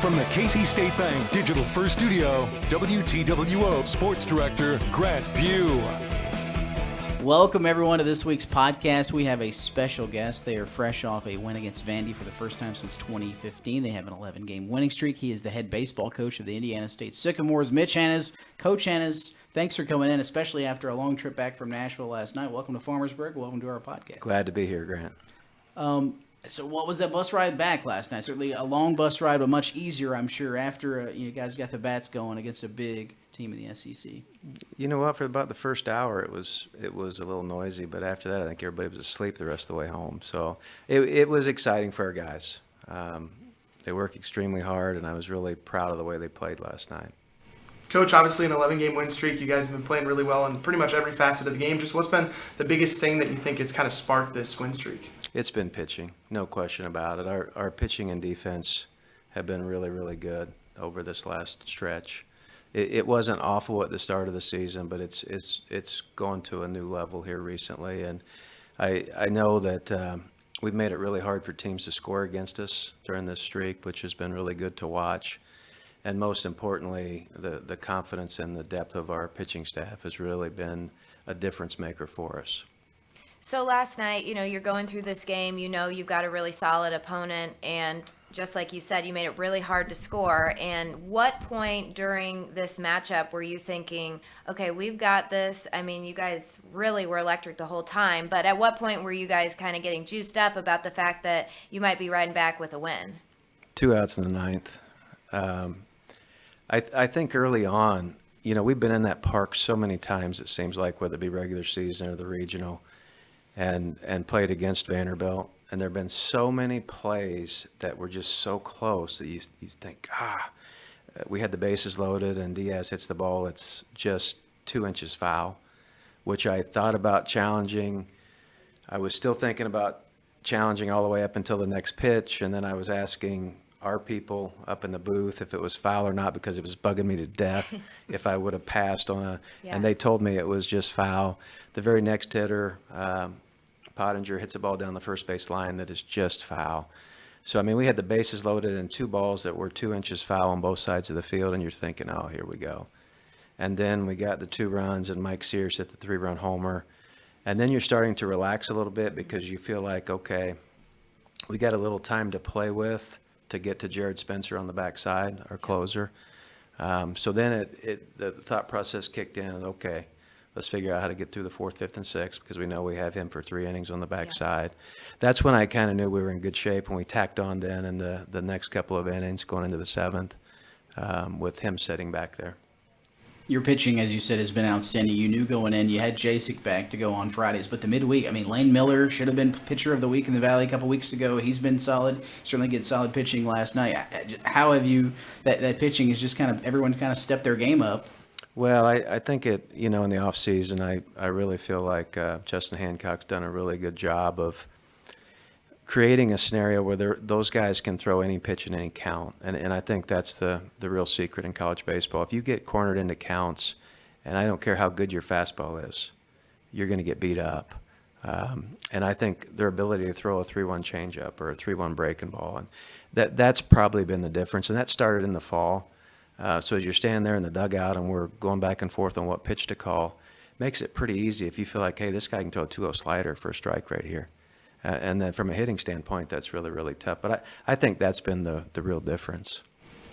From the Casey State Bank Digital First Studio, WTWO Sports Director Grant Pugh. Welcome, everyone, to this week's podcast. We have a special guest. They are fresh off a win against Vandy for the first time since 2015. They have an 11-game winning streak. He is the head baseball coach of the Indiana State Sycamores, Mitch Hannahs. Coach Hannahs, thanks for coming in, especially after a long trip back from Nashville last night. Welcome to Farmersburg. Welcome to our podcast. Glad to be here, Grant. So what was that bus ride back last night? Certainly a long bus ride, but much easier, I'm sure, after you guys got the bats going against a big team in the SEC. You know what? For about the first hour, it was a little noisy, but after that, I think everybody was asleep the rest of the way home. So it was exciting for our guys. They work extremely hard, and I was really proud of the way they played last night. Coach, obviously an 11-game win streak. You guys have been playing really well in pretty much every facet of the game. Just what's been the biggest thing that you think has kind of sparked this win streak? It's been pitching, no question about it. Our pitching and defense have been really, really good over this last stretch. It wasn't awful at the start of the season, but it's gone to a new level here recently. And I know that we've made it really hard for teams to score against us during this streak, which has been really good to watch. And most importantly, the confidence and the depth of our pitching staff has really been a difference maker for us. So last night, you're going through this game, you've got a really solid opponent, and just like you said, you made it really hard to score. And what point during this matchup were you thinking, okay, we've got this? I mean, you guys really were electric the whole time, but at what point were you guys kind of getting juiced up about the fact that you might be riding back with a win? 2 outs in the ninth. I think early on, we've been in that park so many times, it seems like, whether it be regular season or the regional, and played against Vanderbilt. And there have been so many plays that were just so close that you think, we had the bases loaded and Diaz hits the ball. It's just 2 inches foul, which I thought about challenging. I was still thinking about challenging all the way up until the next pitch. And then I was asking our people up in the booth if it was foul or not, because it was bugging me to death if I would have passed on and they told me it was just foul. The very next hitter, Pottinger, hits a ball down the first base line that is just foul. So, I mean, we had the bases loaded and 2 balls that were 2 inches foul on both sides of the field, and you're thinking, oh, here we go. And then we got the 2 runs, and Mike Sears hit the 3-run homer. And then you're starting to relax a little bit because you feel like, okay, we got a little time to play with to get to Jared Spencer on the backside, our closer. So then the thought process kicked in, and okay, let's figure out how to get through the 4th, 5th, and 6th, because we know we have him for 3 innings on the backside. That's when I kind of knew we were in good shape, and we tacked on then in the next couple of innings going into the 7th with him sitting back there. Your pitching, as you said, has been outstanding. You knew going in, you had Jasek back to go on Fridays, but the midweek, I mean, Lane Miller should have been pitcher of the week in the Valley a couple weeks ago. He's been solid. Certainly get solid pitching last night. How have you, that pitching is just kind of, everyone kind of stepped their game up? Well, I think in the off season, I really feel like Justin Hancock's done a really good job of creating a scenario where those guys can throw any pitch in any count. And I think that's the real secret in college baseball. If you get cornered into counts, and I don't care how good your fastball is, you're going to get beat up. And I think their ability to throw a 3-1 changeup or a 3-1 breaking ball, and that's probably been the difference. And that started in the fall. So as you're standing there in the dugout and we're going back and forth on what pitch to call, makes it pretty easy if you feel like, hey, this guy can throw a 2-0 slider for a strike right here. And then from a hitting standpoint, that's really, really tough. But I think that's been the real difference.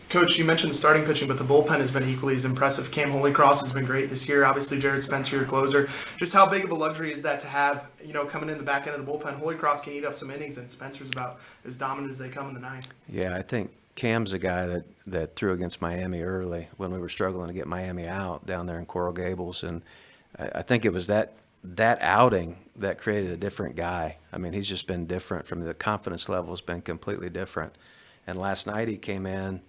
Coach, you mentioned starting pitching, but the bullpen has been equally as impressive. Cam Holycross has been great this year. Obviously, Jared Spencer, your closer. Just how big of a luxury is that to have, coming in the back end of the bullpen? Holycross can eat up some innings, and Spencer's about as dominant as they come in the 9th. Yeah, I think Cam's a guy that threw against Miami early when we were struggling to get Miami out down there in Coral Gables. And I think it was that outing that created a different guy. I mean, he's just been different. From the confidence level has been completely different. And last night he came in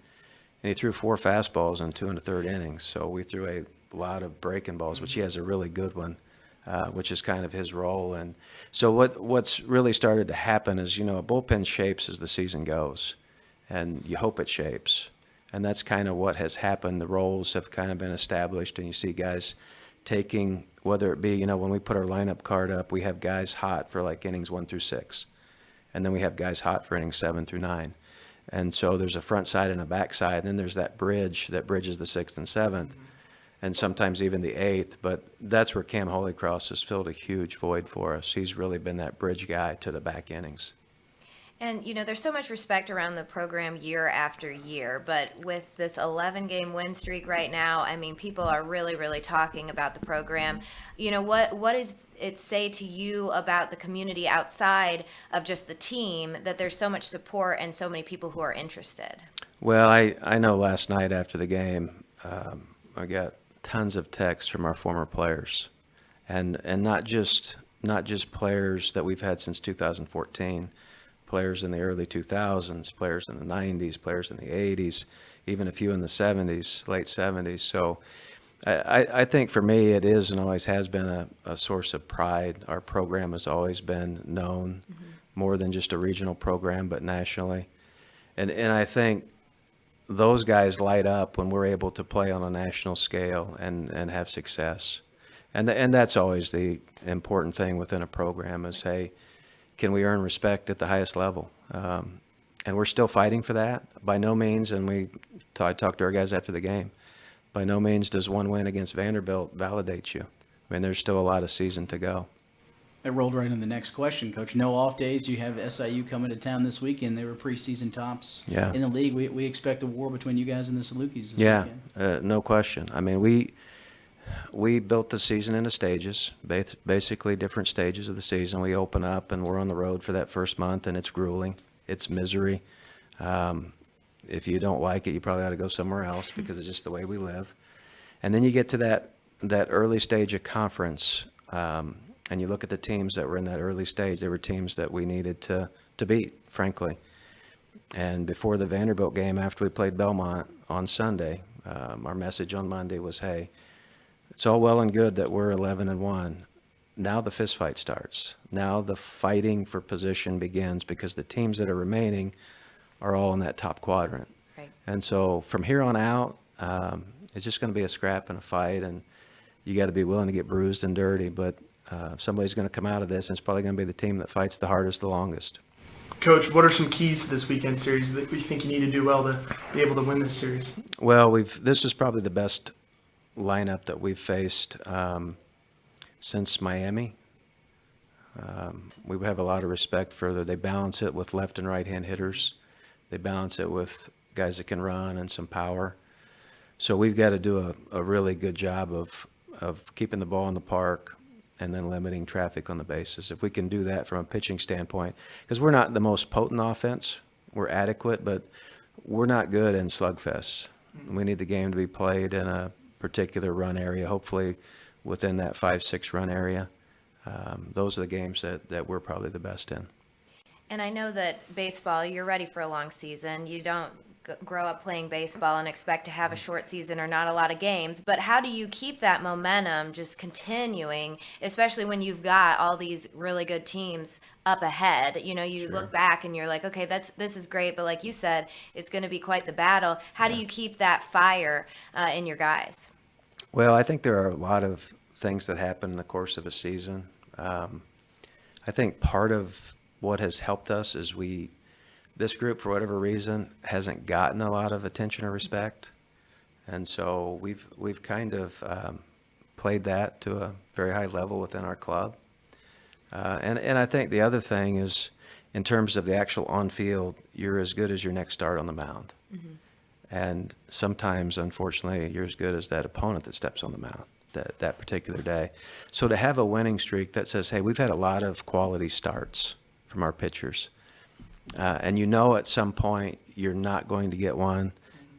and he threw 4 fastballs in 2 1/3 innings. So we threw a lot of breaking balls, which he has a really good one, which is kind of his role. And so what's really started to happen is, a bullpen shapes as the season goes, and you hope it shapes. And that's kind of what has happened. The roles have kind of been established, and you see guys taking, whether it be, when we put our lineup card up, we have guys hot for like innings 1 through 6. And then we have guys hot for innings 7 through 9. And so there's a front side and a back side, and then there's that bridge that bridges the 6th and 7th, and sometimes even the 8th. But that's where Cam Holycross has filled a huge void for us. He's really been that bridge guy to the back innings. And, there's so much respect around the program year after year, but with this 11-game win streak right now, I mean, people are really, really talking about the program. What does it say to you about the community outside of just the team that there's so much support and so many people who are interested? Well, I know last night after the game, I got tons of texts from our former players, and not just players that we've had since 2014. Players in the early 2000s, players in the 90s, players in the 80s, even a few in the 70s, late 70s. So I think for me it is and always has been a source of pride. Our program has always been known more than just a regional program, but nationally. And I think those guys light up when we're able to play on a national scale and have success. And that's always the important thing within a program is, hey, can we earn respect at the highest level? And we're still fighting for that. By no means, and I talked to our guys after the game, by no means does one win against Vanderbilt validate you. I mean, there's still a lot of season to go. That rolled right into the next question, Coach. No off days. You have SIU coming to town this weekend. They were preseason tops in the league. We expect a war between you guys and the Salukis this weekend. No question. I mean, we built the season into stages, basically different stages of the season. We open up and we're on the road for that first month, and it's grueling. It's misery. If you don't like it, you probably ought to go somewhere else because it's just the way we live. And then you get to that early stage of conference, and you look at the teams that were in that early stage. They were teams that we needed to beat, frankly. And before the Vanderbilt game, after we played Belmont on Sunday, our message on Monday was, hey, it's all well and good that we're 11-1. Now the fist fight starts. Now the fighting for position begins because the teams that are remaining are all in that top quadrant. Right. And so from here on out, it's just going to be a scrap and a fight, and you got to be willing to get bruised and dirty. But somebody's going to come out of this, and it's probably going to be the team that fights the hardest, the longest. Coach, what are some keys to this weekend series that you think you need to do well to be able to win this series? Well, this is probably the best lineup that we've faced since Miami. We have a lot of respect for they balance it with left and right hand hitters. They balance it with guys that can run and some power. So we've got to do a really good job of keeping the ball in the park and then limiting traffic on the bases. If we can do that from a pitching standpoint, because we're not the most potent offense, we're adequate, but we're not good in slugfests. We need the game to be played in a particular run area, hopefully within that 5-6 run area. Those are the games that we're probably the best in. And I know that baseball, you're ready for a long season. You don't grow up playing baseball and expect to have a short season or not a lot of games. But how do you keep that momentum just continuing, especially when you've got all these really good teams up ahead? You look back and you're like, okay, this is great. But like you said, it's going to be quite the battle. How do you keep that fire in your guys? Well, I think there are a lot of things that happen in the course of a season. I think part of what has helped us is this group, for whatever reason, hasn't gotten a lot of attention or respect. And so we've kind of played that to a very high level within our club. And I think the other thing is, in terms of the actual on-field, you're as good as your next start on the mound. Mm-hmm. And sometimes, unfortunately, you're as good as that opponent that steps on the mound that particular day. So to have a winning streak that says, hey, we've had a lot of quality starts from our pitchers. And at some point you're not going to get one,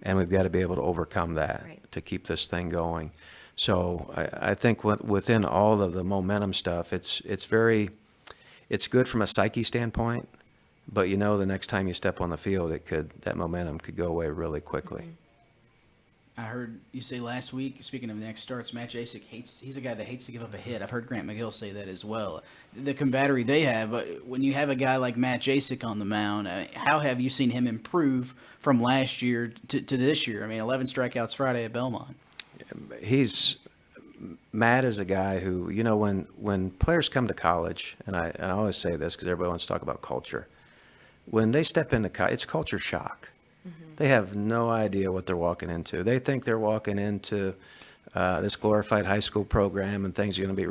and we've got to be able to overcome that to keep this thing going. So I think within all of the momentum stuff, it's good from a psyche standpoint, but the next time you step on the field, that momentum could go away really quickly. I heard you say last week, speaking of next starts, Matt Jasek he's a guy that hates to give up a hit. I've heard Grant McGill say that as well. The combattery they have, but when you have a guy like Matt Jasek on the mound, how have you seen him improve from last year to this year? I mean, 11 strikeouts Friday at Belmont. Matt is a guy who, when players come to college, and I always say this because everybody wants to talk about culture. when they step into it's culture shock. They have no idea what they're walking into. They think they're walking into this glorified high school program and things are going to be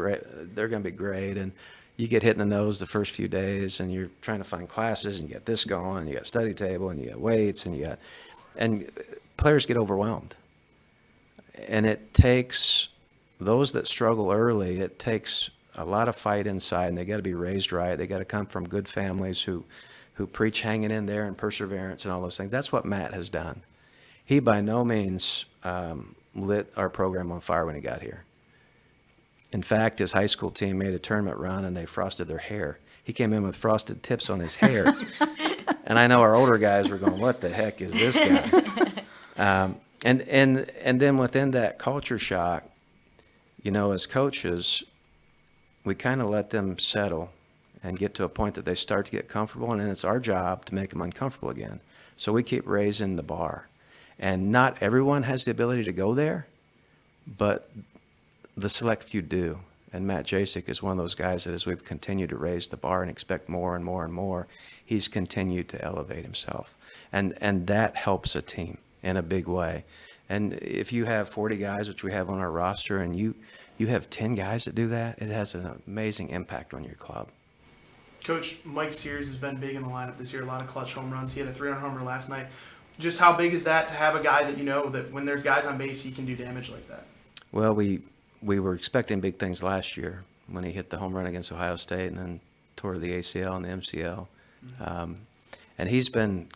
they're going to be great. And you get hit in the nose the first few days, and you're trying to find classes, and you got this going, and you got study table, and you got weights, and players get overwhelmed. And it takes those that struggle early. It takes a lot of fight inside, and they got to be raised right. They got to come from good families who preach hanging in there and perseverance and all those things. That's what Matt has done. He by no means lit our program on fire when he got here. In fact, his high school team made a tournament run, and they frosted their hair. He came in with frosted tips on his hair. And I know our older guys were going, what the heck is this guy? And then within that culture shock, as coaches, we kind of let them settle and get to a point that they start to get comfortable, and then it's our job to make them uncomfortable again. So we keep raising the bar. And not everyone has the ability to go there, but the select few do. And Matt Jasek is one of those guys that as we've continued to raise the bar and expect more and more and more, he's continued to elevate himself. And that helps a team in a big way. And if you have 40 guys, which we have on our roster, and you have 10 guys that do that, it has an amazing impact on your club. Coach, Mike Sears has been big in the lineup this year, a lot of clutch home runs. He had a 3-run homer last night. Just how big is that to have a guy that that when there's guys on base, he can do damage like that? Well, we were expecting big things last year when he hit the home run against Ohio State and then tore the ACL and the MCL. And he's been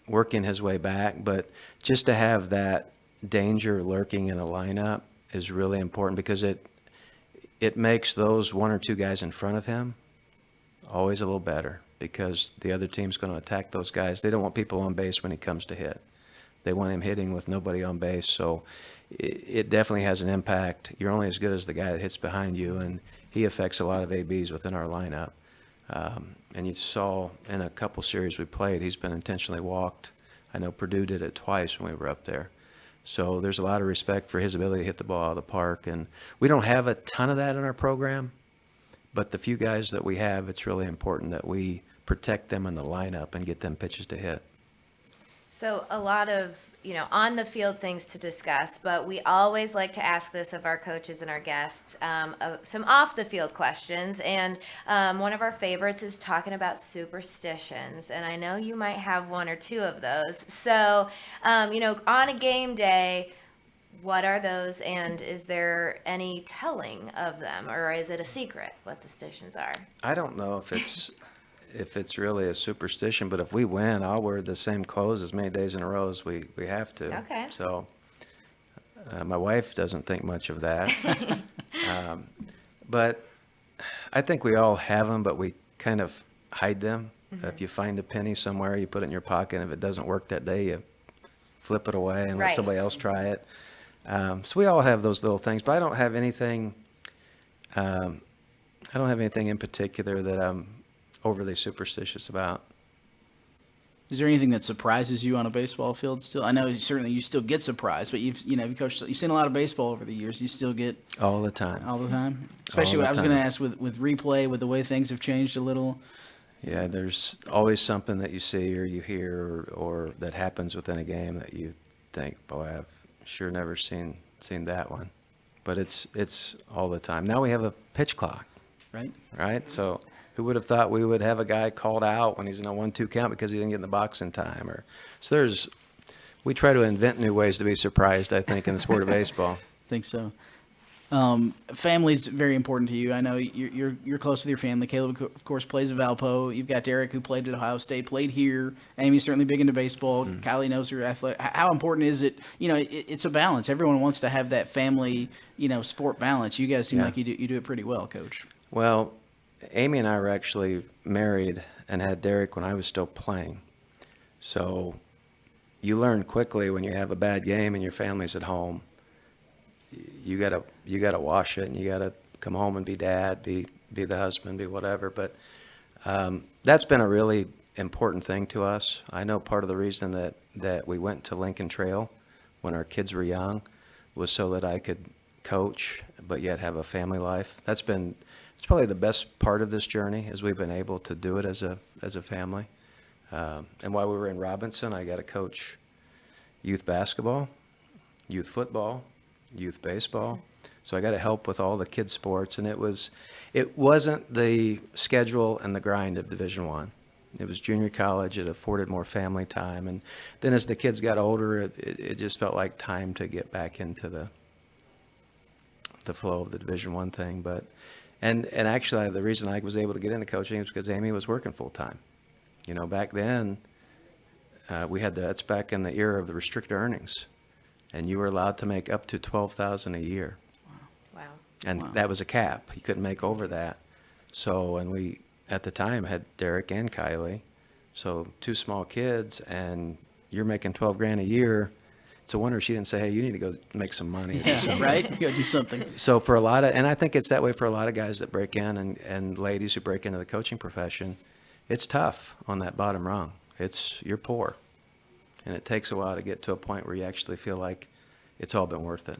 working his way back, but just to have that danger lurking in a lineup is really important because it makes those one or two guys in front of him always a little better because the other team's going to attack those guys. They don't want people on base when he comes to hit. They want him hitting with nobody on base. So it definitely has an impact. You're only as good as the guy that hits behind you, and he affects a lot of ABs within our lineup. And you saw in a couple series we played, he's been intentionally walked. I know Purdue did it twice when we were up there. So there's a lot of respect for his ability to hit the ball out of the park. And we don't have a ton of that in our program, but the few guys that we have, it's really important that we protect them in the lineup and get them pitches to hit. So a lot of, on the field things to discuss, but we always like to ask this of our coaches and our guests, some off the field questions. And one of our favorites is talking about superstitions. And I know you might have one or two of those. So, on a game day, what are those? And is there any telling of them, or is it a secret what the stitions are? I don't know if it's really a superstition, but if we win, I'll wear the same clothes as many days in a row as we have to. Okay. So my wife doesn't think much of that. But I think we all have them, but we kind of hide them. Mm-hmm. If you find a penny somewhere, you put it in your pocket, and if it doesn't work that day, you flip it away and let somebody else try it. So we all have those little things, but I don't have anything in particular that I'm overly superstitious about. Is there anything that surprises you on a baseball field still? I know certainly you still get surprised, but you've seen a lot of baseball over the years. You still get all the time. Especially I was going to ask with replay, with the way things have changed a little. Yeah, there's always something that you see or you hear or that happens within a game that you think, boy, I've sure never seen that one. But it's all the time. Now we have a pitch clock. Right? So who would have thought we would have a guy called out when he's in a 1-2 count because he didn't get in the box in time? We try to invent new ways to be surprised, I think, in the sport of baseball. I think so. Family's very important to you. I know you're close with your family. Caleb, of course, plays at Valpo. You've got Derek, who played at Ohio State, played here. Amy's certainly big into baseball. Kylie knows her athletic. How important is it? It's a balance. Everyone wants to have that family, sport balance. You guys seem like you do it pretty well, Coach. Well, Amy and I were actually married and had Derek when I was still playing. So you learn quickly when you have a bad game and your family's at home. You gotta wash it, and you gotta come home and be dad, be the husband, be whatever. But that's been a really important thing to us. I know part of the reason that we went to Lincoln Trail when our kids were young was so that I could coach, but yet have a family life. It's probably the best part of this journey, is we've been able to do it as a family. And while we were in Robinson, I got to coach youth basketball, youth football, youth baseball. So I got to help with all the kids' sports, and it wasn't the schedule and the grind of Division I. It was junior college. It afforded more family time, and then as the kids got older, it just felt like time to get back into the flow of the Division I thing. But and actually, the reason I was able to get into coaching is because Amy was working full time. You know, back then, that's back in the era of the restricted earnings, and you were allowed to make up to $12,000 a year. Wow. And that was a cap. You couldn't make over that. So, and we, at the time, had Derek and Kylie. So 2 small kids, and you're making $12,000 a year. It's a wonder she didn't say, hey, you need to go make some money. Or do something. Right? Go do something. So for a lot of, and I think it's that way for a lot of guys that break in and ladies who break into the coaching profession, it's tough on that bottom rung. You're poor. And it takes a while to get to a point where you actually feel like it's all been worth it.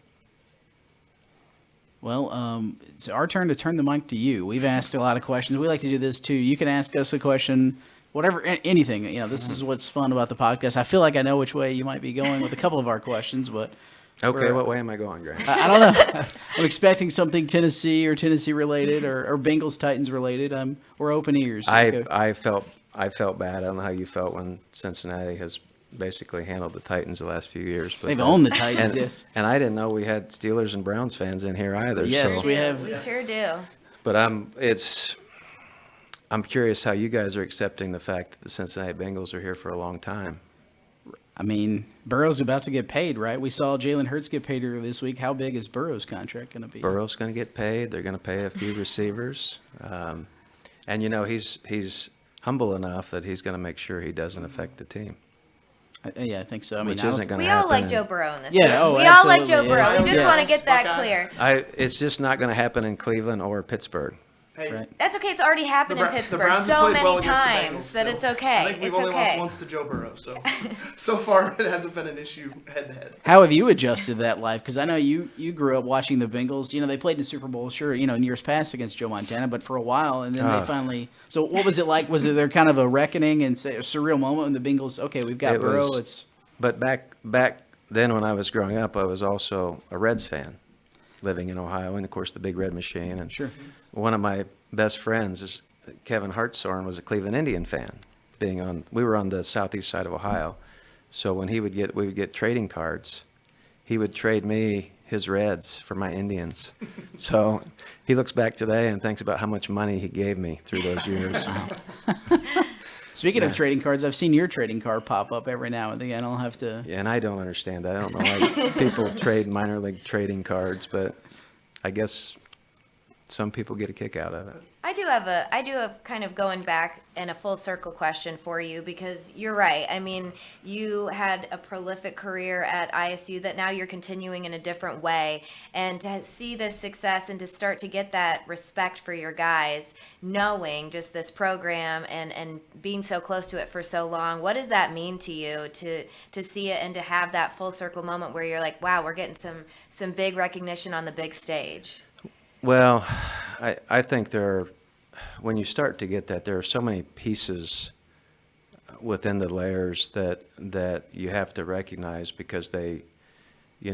Well, it's our turn to turn the mic to you. We've asked a lot of questions. We like to do this too. You can ask us a question, whatever, anything. You know, this is what's fun about the podcast. I feel like I know which way you might be going with a couple of our questions, but okay, what way am I going, Grant? I don't know. I'm expecting something Tennessee or Tennessee related or Bengals Titans related. We're open ears. Okay. I felt bad. I don't know how you felt when Cincinnati has basically handled the Titans the last few years. But They've owned the Titans, yes. And I didn't know we had Steelers and Browns fans in here either. Yes, so. we have. We sure do. But I'm curious how you guys are accepting the fact that the Cincinnati Bengals are here for a long time. I mean, Burrow's about to get paid, right? We saw Jalen Hurts get paid earlier this week. How big is Burrow's contract going to be? Burrow's going to get paid. They're going to pay a few receivers. And, you know, he's humble enough that he's going to make sure he doesn't affect the team. Yeah, I think so. I mean, Which isn't going to We happen. all like Joe Burrow in this. Yeah, room. oh, we all like absolutely, Joe Burrow. yeah. We just Yes. want to get that Buckeye. clear. It's just not going to happen in Cleveland or Pittsburgh. Hey, Right. That's okay. It's already happened in the Pittsburgh Browns so have played many well against the Bengals, times that so it's okay. I think we've It's only lost okay. once to Joe Burrow, so far it hasn't been an issue head to head. How have you adjusted to that life? Because I know you grew up watching the Bengals. You know, they played in the Super Bowl, sure, you know, in years past against Joe Montana, but for a while, and then they finally. So what was it like? Was it there kind of a reckoning and say a surreal moment when the Bengals? Okay, we've got Burrow. But back then when I was growing up, I was also a Reds fan, living in Ohio, and of course the Big Red Machine. And Sure. one of my best friends is Kevin Hartshorn, was a Cleveland Indian fan. We were on the southeast side of Ohio, so when we would get trading cards, he would trade me his Reds for my Indians. So he looks back today and thinks about how much money he gave me through those years. Speaking of trading cards, I've seen your trading card pop up every now and again. I'll have to. Yeah, and I don't understand that. I don't know why people trade minor league trading cards, but I guess some people get a kick out of it. I do have kind of going back in a full circle question for you, because you're right. I mean, you had a prolific career at ISU that now you're continuing in a different way, and to see this success and to start to get that respect for your guys, knowing just this program and being so close to it for so long, what does that mean to you to see it and to have that full circle moment where you're like, wow, we're getting some big recognition on the big stage? Well, I think when you start to get that, there are so many pieces within the layers that you have to recognize, because you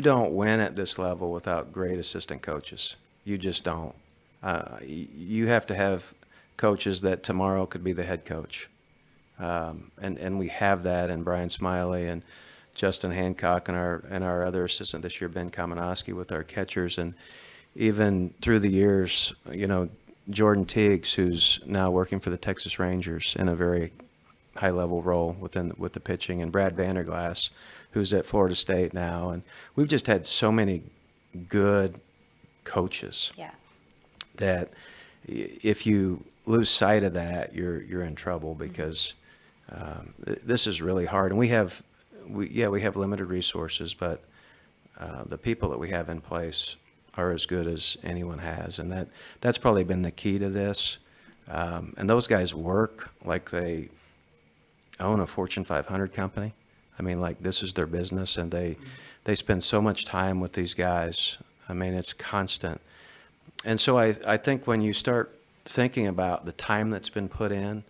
don't win at this level without great assistant coaches. You just don't. You have to have coaches that tomorrow could be the head coach. And we have that in Brian Smiley and Justin Hancock and our other assistant this year, Ben Kamenowski, with our catchers. And even through the years, Jordan Teagues, who's now working for the Texas Rangers in a very high-level role with the pitching, and Brad Vanderglass, who's at Florida State now. And we've just had so many good coaches that if you lose sight of that, you're in trouble, because this is really hard. And we have limited resources, but the people that we have in place are as good as anyone has, and that's probably been the key to this. And those guys work like they own a Fortune 500 company. I mean, like, this is their business, and they spend so much time with these guys. I mean, it's constant. And so I think when you start thinking about the time that's been put in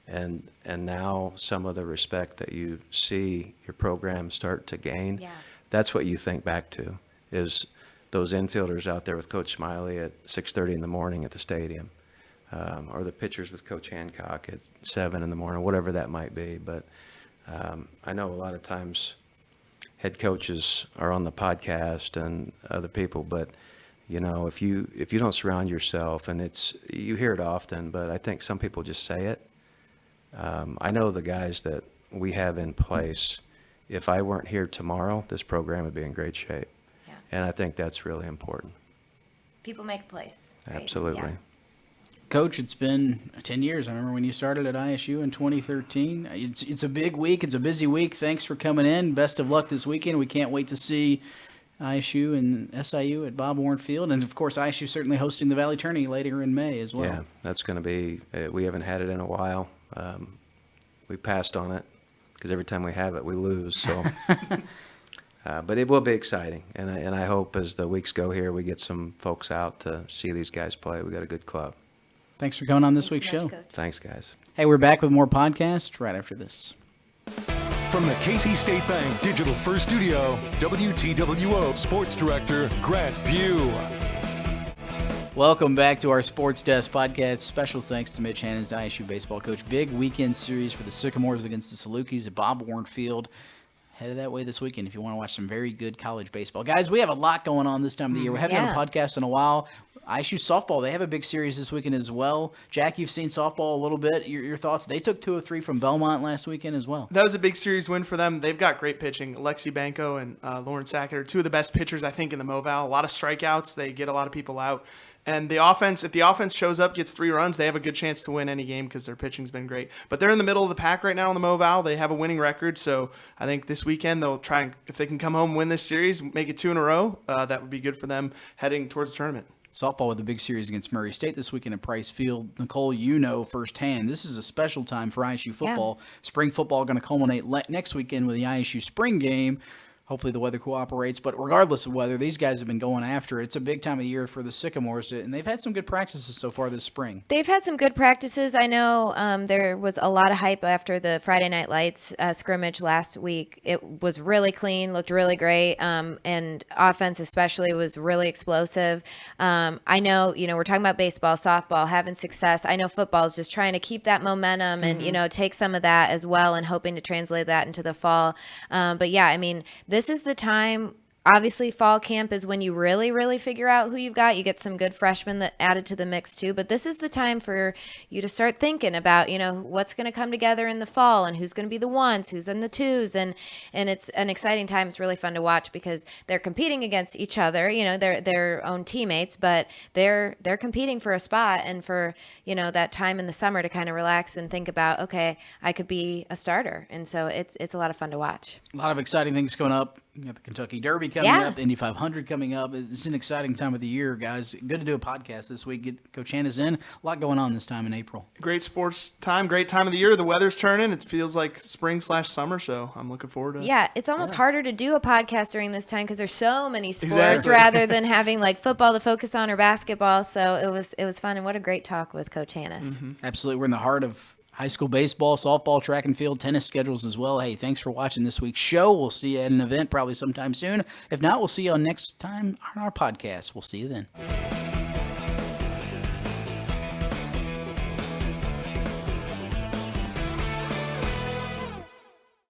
And now some of the respect that you see your program start to gain, that's what you think back to, is those infielders out there with Coach Smiley at 6:30 in the morning at the stadium, or the pitchers with Coach Hancock at 7 in the morning, whatever that might be. But I know a lot of times head coaches are on the podcast and other people, but you know, if you don't surround yourself, and you hear it often, but I think some people just say it. I know the guys that we have in place, if I weren't here tomorrow, this program would be in great shape. Yeah. And I think that's really important. People make a place. Right? Absolutely. Yeah. Coach, it's been 10 years. I remember when you started at ISU in 2013. It's a big week. It's a busy week. Thanks for coming in. Best of luck this weekend. We can't wait to see ISU and SIU at Bob Warren Field. And, of course, ISU certainly hosting the Valley Tourney later in May as well. Yeah, that's going to be we haven't had it in a while. We passed on it because every time we have it, we lose. So, but it will be exciting. And I hope as the weeks go here, we get some folks out to see these guys play. We got a good club. Thanks for coming on this week's Thanks so show. much, Coach. Thanks, guys. Hey, we're back with more podcasts right after this. From the Casey State Bank Digital First Studio, WTWO Sports Director Grant Pugh. Welcome back to our Sports Desk podcast. Special thanks to Mitch Hannahs, the ISU baseball coach. Big weekend series for the Sycamores against the Salukis at Bob Warren Field. Headed that way this weekend if you want to watch some very good college baseball. Guys, we have a lot going on this time of the year. We haven't done a podcast in a while. ISU softball, they have a big series this weekend as well. Jack, you've seen softball a little bit. Your thoughts? They took 2 of 3 from Belmont last weekend as well. That was a big series win for them. They've got great pitching. Alexi Banco and Lauren Sackett are 2 of the best pitchers, I think, in the MoVal. A lot of strikeouts. They get a lot of people out. And the offense, if the offense shows up, gets 3 runs, they have a good chance to win any game because their pitching's been great. But they're in the middle of the pack right now in the MoVal. They have a winning record, so I think this weekend they'll try and, if they can come home and win this series, make it 2 in a row, that would be good for them heading towards the tournament. Softball with a big series against Murray State this weekend at Price Field. Nicole, you know firsthand, this is a special time for ISU football. Yeah. Spring football going to culminate next weekend with the ISU spring game. Hopefully the weather cooperates. But regardless of weather, these guys have been going after it. It's a big time of year for the Sycamores, and they've had some good practices so far this spring. They've had some good practices. I know there was a lot of hype after the Friday Night Lights scrimmage last week. It was really clean, looked really great, and offense especially was really explosive. I know, we're talking about baseball, softball, having success. I know football is just trying to keep that momentum and, take some of that as well and hoping to translate that into the fall. But, yeah, I mean, this is the time. Obviously, fall camp is when you really, really figure out who you've got. You get some good freshmen that added to the mix too. But this is the time for you to start thinking about, what's going to come together in the fall and who's going to be the ones, who's in the twos. And it's an exciting time. It's really fun to watch because they're competing against each other. They're their own teammates, but they're competing for a spot and for, that time in the summer to kind of relax and think about, okay, I could be a starter. And so it's a lot of fun to watch. A lot of exciting things coming up. You got the Kentucky Derby coming up, the Indy 500 coming up. It's an exciting time of the year, guys. Good to do a podcast this week. Get Coach Hannahs in. A lot going on this time in April. Great sports time, great time of the year. The weather's turning. It feels like spring/summer, so I'm looking forward to it. Yeah, it's almost harder to do a podcast during this time because there's so many sports rather than having like football to focus on or basketball. So it was fun, and what a great talk with Coach Hannahs. Mm-hmm. Absolutely. We're in the heart of high school baseball, softball, track and field, tennis schedules as well. Hey, thanks for watching this week's show. We'll see you at an event probably sometime soon. If not, we'll see you on next time on our podcast. We'll see you then.